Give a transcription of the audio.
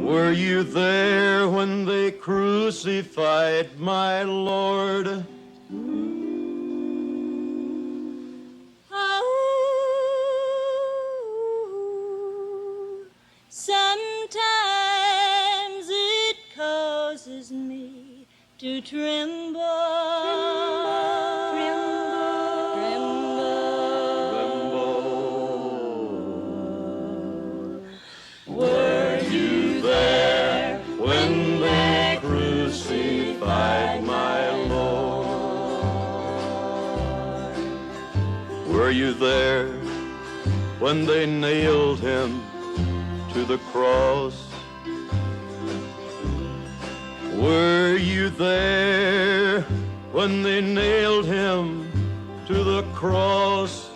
Were you there when they crucified my Lord? Oh, sometimes it causes me to tremble. Were you there when they crucified my Lord? Were you there when they nailed him to the cross? Were you there when they nailed him to the cross?